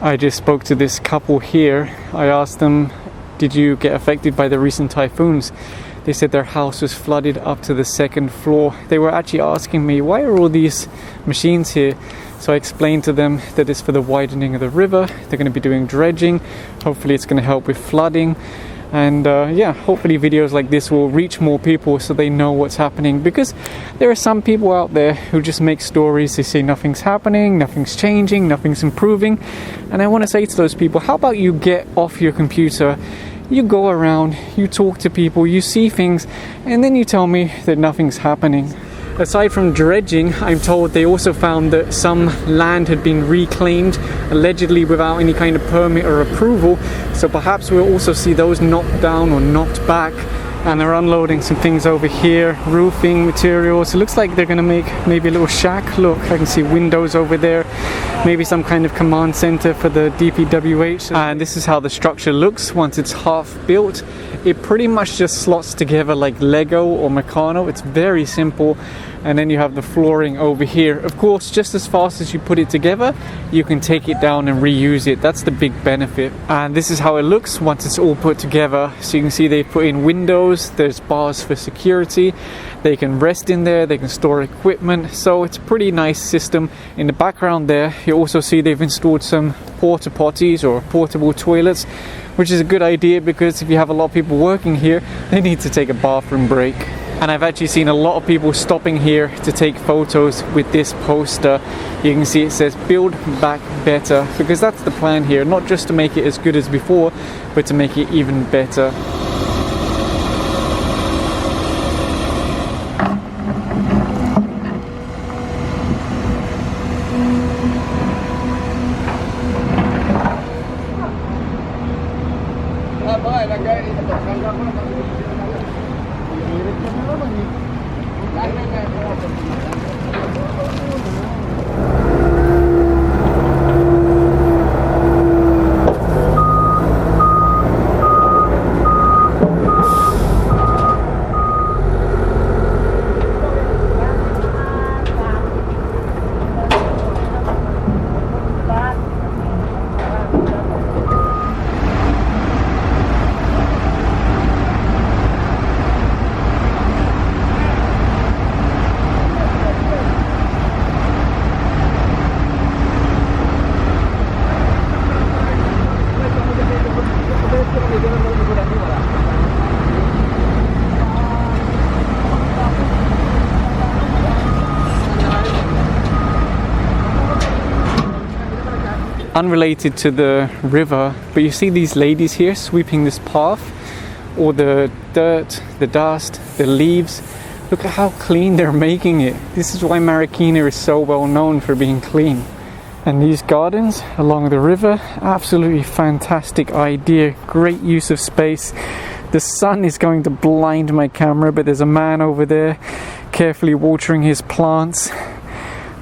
I just spoke to this couple here. I asked them, did you get affected by the recent typhoons? They said their house was flooded up to the second floor. They were actually asking me, why are all these machines here? So I explained to them that it's for the widening of the river. They're going to be doing dredging. Hopefully it's going to help with flooding. And yeah, hopefully videos like this will reach more people so they know what's happening. Because there are some people out there who just make stories. They say nothing's happening, nothing's changing, nothing's improving. And I want to say to those people, how about you get off your computer? You go around, you talk to people, you see things, and then you tell me that nothing's happening. Aside from dredging, I'm told they also found that some land had been reclaimed, allegedly without any kind of permit or approval. So perhaps we'll also see those knocked down or knocked back. And they're unloading some things over here, roofing materials. It looks like they're going to make maybe a little shack. Look, I can see windows over there. Maybe some kind of command center for the DPWH. And this is how the structure looks once it's half built. It pretty much just slots together like Lego or Meccano. It's very simple. And then you have the flooring over here. Of course, just as fast as you put it together, you can take it down and reuse it. That's the big benefit. And this is how it looks once it's all put together. So you can see they put in windows, there's bars for security. They can rest in there, they can store equipment. So it's a pretty nice system. In the background there, you also see they've installed some porta potties or portable toilets, which is a good idea because if you have a lot of people working here, they need to take a bathroom break. And I've actually seen a lot of people stopping here to take photos with this poster. You can see it says build back better, because that's the plan here, not just to make it as good as before, but to make it even better. Unrelated to the river, but you see these ladies here sweeping this path, all the dirt, the dust, the leaves. Look at how clean they're making it. This is why Marikina is so well known for being clean. And these gardens along the river, absolutely fantastic idea, great use of space. The sun is going to blind my camera, but there's a man over there carefully watering his plants.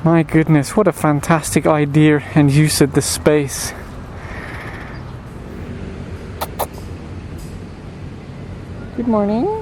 My goodness, what a fantastic idea and use of the space. Good morning.